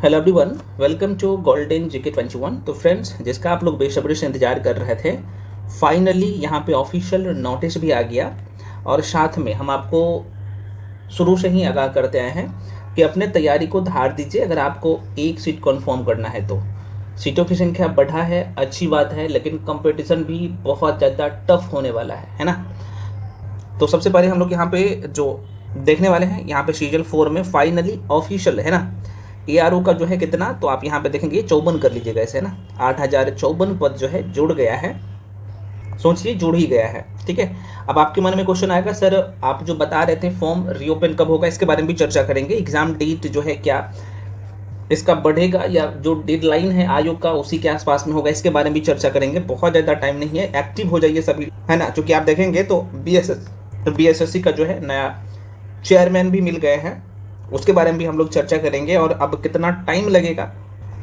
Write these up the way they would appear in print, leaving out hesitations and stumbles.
Hello everyone, welcome to golden GK 21। तो friends, जिसका आप लोग बेसब्री से इंतजार कर रहे थे, फाइनली यहाँ पे ऑफिशियल नोटिस भी आ गया। और साथ में हम आपको शुरू से ही आगाह करते आए हैं कि अपने तैयारी को धार दीजिए। अगर आपको एक सीट कंफर्म करना है तो सीटों की संख्या बढ़ा है, अच्छी बात है, लेकिन कंपटीशन भी बहुत ज़्यादा टफ होने वाला है ना। तो सबसे पहले हम लोग यहाँ पे जो देखने वाले हैं, यहाँ पे सीजन 4 में फाइनली ऑफिशियल है ना, एआरओ का जो है कितना, तो आप यहाँ पे देखेंगे 54 कर लीजिएगा ऐसे ना, 8054 पद जो है जुड़ गया है। सोचिए, जुड़ ही गया है, ठीक है। अब आपके मन में क्वेश्चन आएगा, सर आप जो बता रहे थे फॉर्म रीओपन कब होगा, इसके बारे में भी चर्चा करेंगे। एग्जाम डेट जो है क्या इसका बढ़ेगा या जो डेडलाइन है आयोग का उसी के आसपास में होगा, इसके बारे में भी चर्चा करेंगे। बहुत ज़्यादा टाइम नहीं है, एक्टिव हो जाइए सभी, है ना। क्योंकि आप देखेंगे तो बीएसएससी का जो है नया चेयरमैन भी मिल गए हैं, उसके बारे में भी हम लोग चर्चा करेंगे। और अब कितना टाइम लगेगा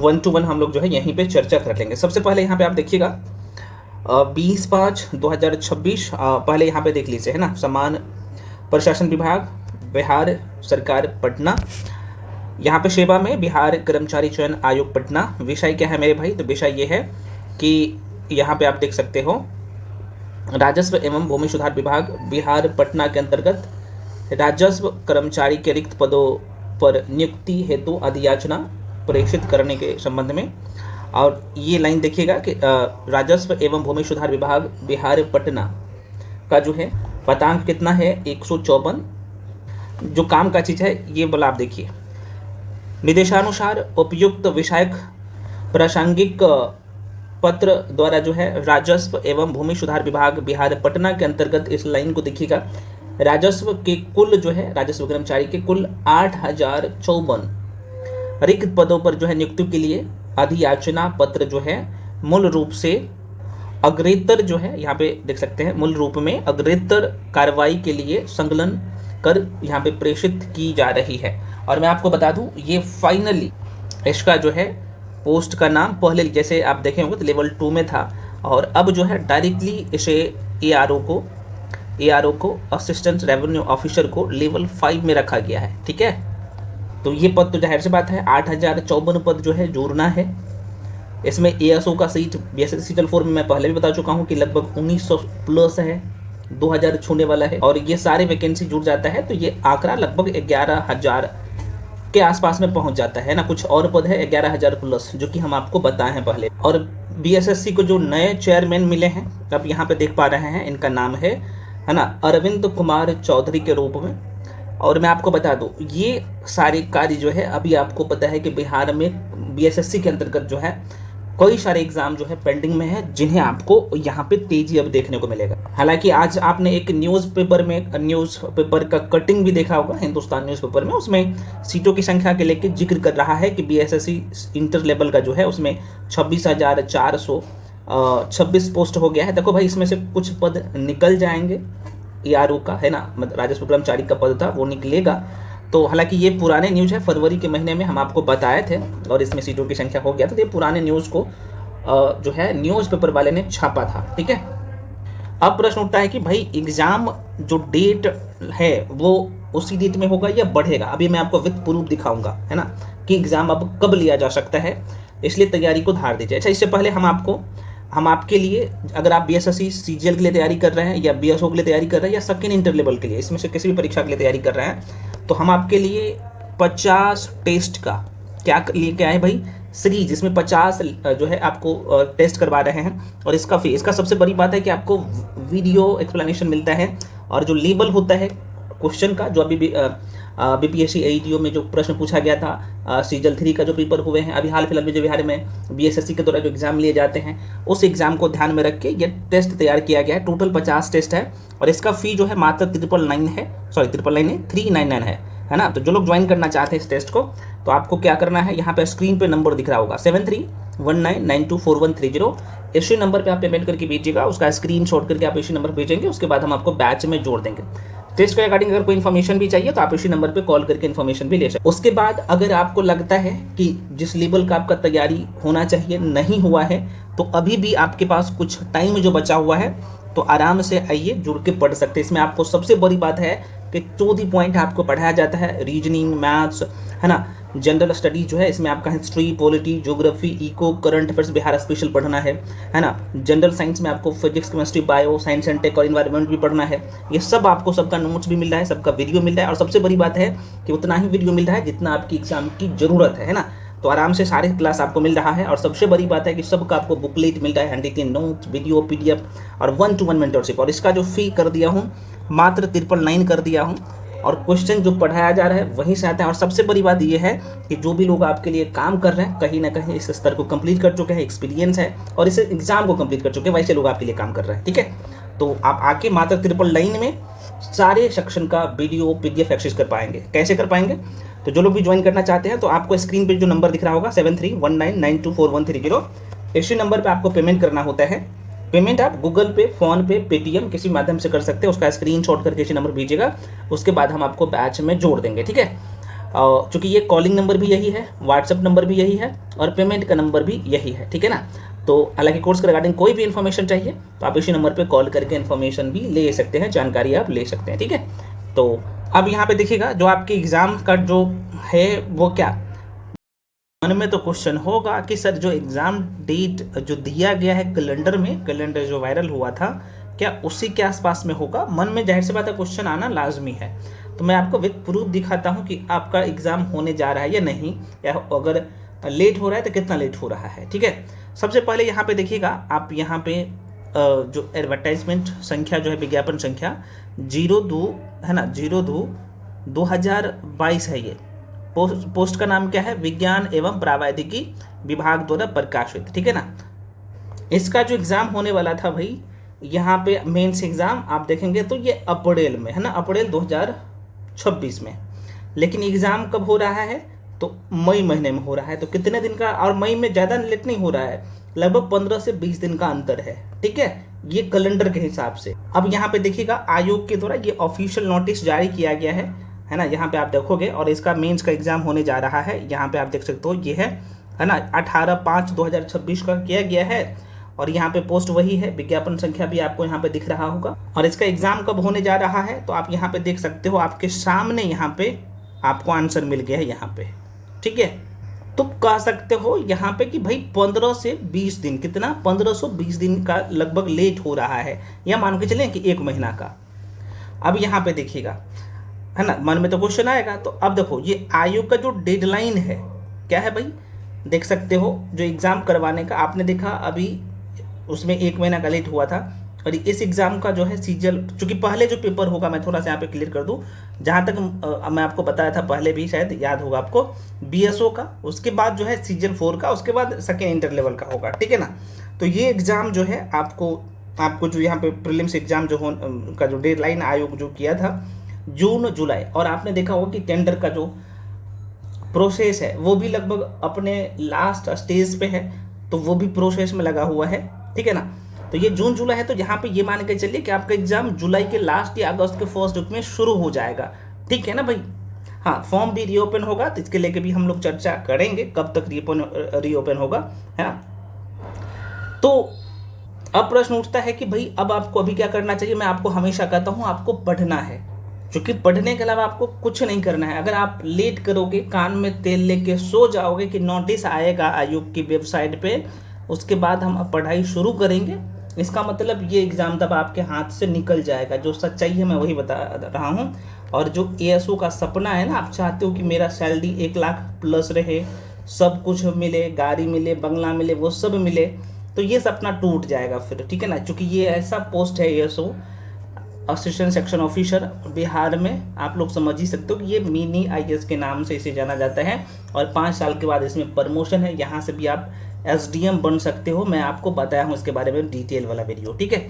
1 to 1 हम लोग जो है यहीं पे चर्चा कर लेंगे। सबसे पहले यहाँ पे आप देखिएगा 20/5/2026 पहले यहाँ पे देख लीजिए, है ना। समान प्रशासन विभाग, बिहार सरकार पटना, यहाँ पे सेवा में बिहार कर्मचारी चयन आयोग पटना। विषय क्या है मेरे भाई, तो विषय ये है कि यहाँ पे आप देख सकते हो राजस्व एवं भूमि सुधार विभाग बिहार पटना के अंतर्गत राजस्व कर्मचारी के रिक्त पदों पर नियुक्ति हेतु अधियाचना प्रेषित करने के संबंध में। और ये लाइन देखिएगा कि राजस्व एवं भूमि सुधार विभाग बिहार पटना का जो है पतांक कितना है 154। जो काम का चीज़ है ये बोला, आप देखिए, निर्देशानुसार उपयुक्त विषयक प्रासंगिक पत्र द्वारा जो है राजस्व एवं भूमि सुधार विभाग बिहार पटना के अंतर्गत, इस लाइन को देखिएगा, राजस्व के कुल जो है राजस्व कर्मचारी के कुल 8054 रिक्त पदों पर जो है नियुक्ति के लिए अधियाचना पत्र जो है मूल रूप से अग्रेतर जो है, यहाँ पे देख सकते हैं, मूल रूप में अग्रेतर कार्रवाई के लिए संकलन कर यहाँ पे प्रेषित की जा रही है। और मैं आपको बता दूं, ये फाइनली इसका जो है पोस्ट का नाम पहले जैसे आप देखे होंगे तो लेवल 2 में था, और अब जो है डायरेक्टली इसे एआरओ को असिस्टेंट रेवेन्यू ऑफिसर को लेवल 5 में रखा गया है, ठीक है। तो ये पद तो जाहिर सी बात है 8054 पद जो है जोड़ना है। इसमें एएसओ का सीट बीएसएससी सीजन 4 में मैं पहले भी बता चुका हूँ कि लगभग 1900 प्लस है, 2000 छूने वाला है, और ये सारे वैकेंसी जुड़ जाता है तो ये आंकड़ा लगभग 11000 के आसपास में पहुंच जाता है ना। कुछ और पद है 11000 प्लस, जो कि हम आपको बताए हैं पहले। और बीएसएससी को जो नए चेयरमैन मिले हैं, अब यहाँ पे देख पा रहे हैं, इनका नाम है ना, अरविंद कुमार चौधरी के रूप में। और मैं आपको बता दूं, ये सारे कार्य जो है अभी आपको पता है कि बिहार में बीएसएससी के अंतर्गत जो है कई सारे एग्जाम जो है पेंडिंग में है, जिन्हें आपको यहाँ पे तेजी अब देखने को मिलेगा। हालांकि आज आपने एक न्यूज़पेपर का कटिंग भी देखा होगा, हिंदुस्तान न्यूज़पेपर में, उसमें सीटों की संख्या के लेके जिक्र कर रहा है कि बीएसएससी इंटर लेवल का जो है उसमें 26,426 पोस्ट हो गया है। देखो भाई, इसमें से कुछ पद निकल जाएंगे, एआरओ का है ना, मतलब राजस्व कर्मचारी का पद था वो निकलेगा। तो हालांकि ये पुराने न्यूज़ है, फरवरी के महीने में हम आपको बताए थे और इसमें सीटों की संख्या हो गया था। तो ये पुराने न्यूज़ को जो है न्यूज़पेपर वाले ने छापा था, ठीक है। अब प्रश्न उठता है कि भाई एग्ज़ाम जो डेट है वो उसी डेट में होगा या बढ़ेगा। अभी मैं आपको विद प्रूफ दिखाऊंगा, है ना, कि एग्ज़ाम अब कब लिया जा सकता है, इसलिए तैयारी को धार दीजिए। अच्छा, इससे पहले हम आपके लिए, अगर आप बीएसएससी सीजीएल के लिए तैयारी कर रहे हैं या बीएसओ के लिए तैयारी कर रहे हैं या सेकेंड इंटर लेवल के लिए, इसमें से किसी भी परीक्षा के लिए तैयारी कर रहे हैं, तो हम आपके लिए 50 टेस्ट का क्या लेके आए भाई, सीरीज, जिसमें 50 जो है आपको टेस्ट करवा रहे हैं। और इसका सबसे बड़ी बात है कि आपको वीडियो एक्सप्लेनेशन मिलता है, और जो लेवल होता है क्वेश्चन का, जो अभी बीपीएससी एईटीओ में जो प्रश्न पूछा गया था, सीजल 3 का जो पेपर हुए हैं अभी हाल फिलहाल में, जो बिहार में बीएसएससी के द्वारा जो एग्जाम लिए जाते हैं, उस एग्जाम को ध्यान में रख के ये टेस्ट तैयार किया गया है। टोटल 50 टेस्ट है, और इसका फी जो है मात्र 399 है ना। तो जो लोग ज्वाइन करना चाहते हैं इस टेस्ट को, तो आपको क्या करना है, यहाँ पे स्क्रीन पे नंबर दिख रहा होगा 7319924130, इसी नंबर पे आप पेमेंट करके भेजिएगा। उसका स्क्रीनशॉट करके आप इसी नंबर पर भेजेंगे, उसके बाद हम आपको बैच में जोड़ देंगे। टेस्ट के रिगार्डिंग अगर कोई इन्फॉर्मेशन भी चाहिए तो आप इसी नंबर पे कॉल करके इन्फॉर्मेशन भी ले सकते। उसके बाद अगर आपको लगता है कि जिस लेवल का आपका तैयारी होना चाहिए नहीं हुआ है, तो अभी भी आपके पास कुछ टाइम जो बचा हुआ है, तो आराम से आइए, जुड़ के पढ़ सकते हैं। इसमें आपको सबसे बड़ी बात है कि 2 पॉइंट आपको पढ़ाया जाता है, रीजनिंग, मैथ्स, है ना, जनरल स्टडी जो है इसमें आपका history, polity, geography, eco, current affairs, Bihar special पढ़ना है ना। जनरल साइंस में आपको physics, chemistry, bio, science and tech और इन्वायरमेंट भी पढ़ना है। ये सब आपको सबका नोट्स भी मिल रहा है, सबका वीडियो मिल रहा है, और सबसे बड़ी बात है कि उतना ही वीडियो मिल रहा है जितना आपकी एग्जाम की ज़रूरत है ना। तो आराम से सारे क्लास आपको मिल रहा है, और सबसे बड़ी बात है कि सबका आपको बुकलेट मिल रहा है, हैंडरिटन नोट, वीडियो, PDF और 1-to-1 मेंटरशिप। और इसका जो फी कर दिया हूँ मात्र 999 कर दिया हूँ, और क्वेश्चन जो पढ़ाया जा रहा है वहीं से आता है। और सबसे बड़ी बात यह है कि जो भी लोग आपके लिए काम कर रहे हैं कहीं ना कहीं इस स्तर को कंप्लीट कर चुके हैं, एक्सपीरियंस है, और इस एग्जाम को कंप्लीट कर चुके हैं, वैसे लोग आपके लिए काम कर रहे हैं। ठीक है, तो आप आके मात्र 999 में सारे सेक्शन का वीडियो, PDF एक्सेस कर पाएंगे। कैसे कर पाएंगे? तो जो लोग भी ज्वाइन करना चाहते हैं तो आपको स्क्रीन पे जो नंबर दिख रहा होगा 7319924130, इसी नंबर पे आपको पेमेंट करना होता है। पेमेंट आप गूगल पे, फ़ोन पे, पेटीएम किसी माध्यम से कर सकते हैं। उसका स्क्रीनशॉट करके इसी नंबर भेजिएगा, उसके बाद हम आपको बैच में जोड़ देंगे। ठीक है, चूँकि ये कॉलिंग नंबर भी यही है, व्हाट्सअप नंबर भी यही है, और पेमेंट का नंबर भी यही है। ठीक है ना। तो हालांकि कोर्स के रिगार्डिंग कोई भी इन्फॉर्मेशन चाहिए तो आप इसी नंबर पे कॉल करके इन्फॉर्मेशन भी ले सकते हैं, जानकारी आप ले सकते हैं। ठीक है, तो अब यहाँ पे देखिएगा जो आपके एग्ज़ाम का जो है वो क्या मन में तो क्वेश्चन होगा कि सर जो एग्ज़ाम डेट जो दिया गया है कैलेंडर में, कैलेंडर जो वायरल हुआ था, क्या उसी के आसपास में होगा? मन में जाहिर सी बात है क्वेश्चन आना लाजमी है। तो मैं आपको विद प्रूफ दिखाता हूँ कि आपका एग्ज़ाम होने जा रहा है या नहीं, या अगर लेट हो रहा है तो कितना लेट हो रहा है। ठीक है, सबसे पहले यहाँ पे देखिएगा, आप यहाँ पे जो एडवर्टाइजमेंट संख्या जो है, विज्ञापन संख्या 02 है ना, 02/2022 है। ये पोस्ट का नाम क्या है? विज्ञान एवं प्रावैधिकी विभाग द्वारा प्रकाशित। ठीक है ना। इसका जो एग्ज़ाम होने वाला था भाई, यहाँ पे मेंस एग्ज़ाम आप देखेंगे तो ये अप्रैल में है ना, अप्रैल 2026 में। लेकिन एग्ज़ाम कब हो रहा है? तो मई महीने में हो रहा है। तो कितने दिन का? और मई में ज़्यादा लेट नहीं हो रहा है, लगभग 15 से 20 दिन का अंतर है। ठीक है, ये कैलेंडर के हिसाब से। अब यहाँ पे देखिएगा आयोग के द्वारा ये ऑफिशियल नोटिस जारी किया गया है ना। यहाँ पे आप देखोगे, और इसका मेंस का एग्जाम होने जा रहा है। यहाँ पे आप देख सकते हो, ये है ना 18/5/2026 का किया गया है, और यहाँ पे पोस्ट वही है, विज्ञापन संख्या भी आपको यहाँ पे दिख रहा होगा। और इसका एग्जाम कब होने जा रहा है तो आप यहाँ पे देख सकते हो, आपके सामने यहाँ पे आपको आंसर मिल गया है यहाँ पे। ठीक है, तो कह सकते हो यहाँ पे कि भाई 15 से 20 दिन, कितना? 1520 दिन का लगभग लेट हो रहा है, या मान के चलें कि 1 महीना का। अब यहाँ पे देखिएगा, है ना, मन में तो क्वेश्चन आएगा। तो अब देखो, ये आयोग का जो डेडलाइन है क्या है भाई, देख सकते हो, जो एग्ज़ाम करवाने का आपने देखा अभी उसमें 1 महीना का लेट हुआ था। और इस एग्ज़ाम का जो है सीजल, चूँकि पहले जो पेपर होगा, मैं थोड़ा सा यहाँ पे क्लियर कर दूँ, जहाँ तक मैं आपको बताया था पहले भी, शायद याद होगा आपको, BSO का, उसके बाद जो है सीजल 4 का, उसके बाद सेकेंड इंटर लेवल का होगा। ठीक है ना। तो ये एग्ज़ाम जो है आपको जो यहाँ पे प्रीलिम्स एग्ज़ाम जो का जो डेडलाइन आयोग जो किया था जून जुलाई, और आपने देखा होगा कि टेंडर का जो प्रोसेस है वो भी लगभग अपने लास्ट स्टेज पे है, तो वो भी प्रोसेस में लगा हुआ है। ठीक है ना। तो ये जून जुलाई है, तो यहाँ पे ये मान के चलिए कि आपका एग्जाम जुलाई के लास्ट या अगस्त के फर्स्ट वीक में शुरू हो जाएगा। ठीक है ना भाई। हाँ, फॉर्म भी रीओपन होगा, तो इसके लेके भी हम लोग चर्चा करेंगे कब तक रीओपन होगा, है ना। तो अब प्रश्न उठता है कि भाई अब आपको अभी क्या करना चाहिए। मैं आपको हमेशा कहता हूँ आपको पढ़ना है, क्योंकि पढ़ने के अलावा आपको कुछ नहीं करना है। अगर आप लेट करोगे, कान में तेल लेके सो जाओगे कि नोटिस आएगा आयोग की वेबसाइट पे, उसके बाद हम पढ़ाई शुरू करेंगे, इसका मतलब ये एग्ज़ाम तब आपके हाथ से निकल जाएगा। जो सच्चाई है मैं वही बता रहा हूँ। और जो ASO का सपना है ना, आप चाहते हो कि मेरा सैलरी 1 लाख प्लस रहे, सब कुछ मिले, गाड़ी मिले, बंगला मिले, वो सब मिले, तो ये सपना टूट जाएगा फिर। ठीक है ना, क्योंकि ये ऐसा पोस्ट है ASO, assistant section officer, Bihar में। आप लोग समझ ही सकते हो कि ये मिनी IAS के नाम से इसे जाना जाता है, और 5 साल के बाद इसमें प्रमोशन है। यहाँ से भी आप SDM बन सकते हो। मैं आपको बताया हूँ इसके बारे में डिटेल वाला वीडियो। ठीक है,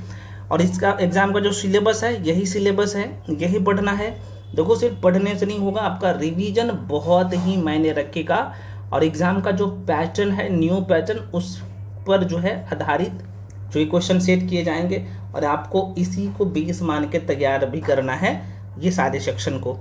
और इसका एग्ज़ाम का जो सिलेबस है, यही सिलेबस है, यही पढ़ना है। देखो, सिर्फ पढ़ने से नहीं होगा, आपका रिवीजन बहुत ही मायने रखेगा। और एग्ज़ाम का जो पैटर्न है, न्यू पैटर्न, उस पर जो है आधारित जो ये क्वेश्चन सेट किए जाएंगे, और आपको इसी को बेस मान के तैयार भी करना है ये सारे सेक्शन को,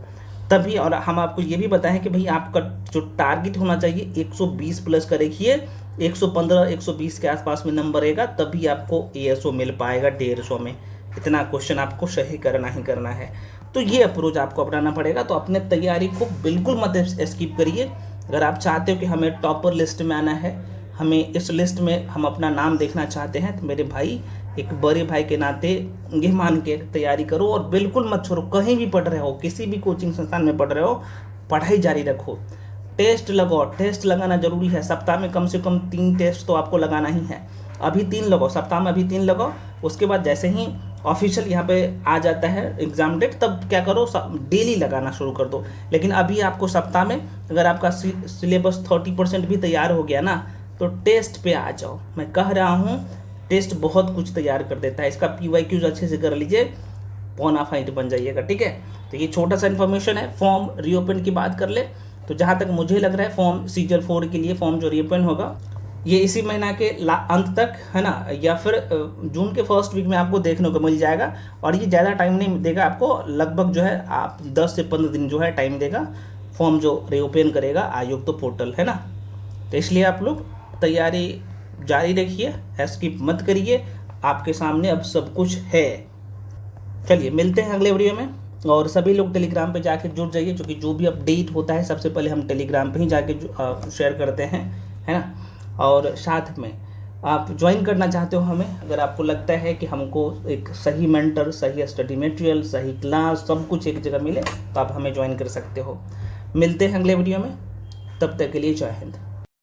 तभी। और हम आपको ये भी बताएं कि भाई आपका जो टारगेट होना चाहिए 120 प्लस का रखिए, 115-120 के आसपास में नंबर रहेगा, तभी आपको ASO मिल पाएगा 150 में। इतना क्वेश्चन आपको सही करना ही करना है। तो ये अप्रोच आपको अपनाना पड़ेगा। तो अपने तैयारी को बिल्कुल मत स्किप करिए, अगर आप चाहते हो कि हमें टॉपर लिस्ट में आना है, हमें इस लिस्ट में हम अपना नाम देखना चाहते हैं, तो मेरे भाई एक बड़े भाई के नाते ये मान के तैयारी करो और बिल्कुल मत छोड़ो। कहीं भी पढ़ रहे हो, किसी भी कोचिंग संस्थान में पढ़ रहे हो, पढ़ाई जारी रखो। टेस्ट लगाओ, टेस्ट लगाना जरूरी है। सप्ताह में कम से कम 3 टेस्ट तो आपको लगाना ही है। अभी 3 लगाओ, सप्ताह में अभी 3 लगाओ। उसके बाद जैसे ही ऑफिशियल यहाँ पे आ जाता है एग्ज़ाम डेट, तब क्या करो, डेली लगाना शुरू कर दो। लेकिन अभी आपको सप्ताह में अगर आपका सिलेबस 30% भी तैयार हो गया ना, तो टेस्ट पे आ जाओ। मैं कह रहा हूँ टेस्ट बहुत कुछ तैयार कर देता है। इसका PYQs अच्छे से कर लीजिए, बोनाफाइड बन जाइएगा, ठीक है। तो ये छोटा सा इन्फॉर्मेशन है। फॉर्म रीओपन की बात कर ले तो जहाँ तक मुझे लग रहा है फॉर्म सीजर 4 के लिए फॉर्म जो रीओपन होगा ये इसी महीना के अंत तक, है ना, या फिर जून के फर्स्ट वीक में आपको देखने को मिल जाएगा। और ये ज़्यादा टाइम नहीं देगा आपको, लगभग जो है आप 10 से 15 दिन जो है टाइम देगा फॉर्म जो रीओपन करेगा आयोग तो पोर्टल, है ना। तो इसलिए आप लोग तैयारी जारी रखिए, स्किप मत करिए, आपके सामने अब सब कुछ है। चलिए मिलते हैं अगले वीडियो में। और सभी लोग टेलीग्राम पे जाके जुड़ जाइए, क्योंकि जो भी अपडेट होता है सबसे पहले हम टेलीग्राम पे ही जाके शेयर करते हैं, है ना। और साथ में आप ज्वाइन करना चाहते हो हमें, अगर आपको लगता है कि हमको एक सही मेंटर, सही स्टडी मटेरियल, सही क्लास, सब कुछ एक जगह मिले, तो आप हमें ज्वाइन कर सकते हो। मिलते हैं अगले वीडियो में, तब तक के लिए जय हिंद।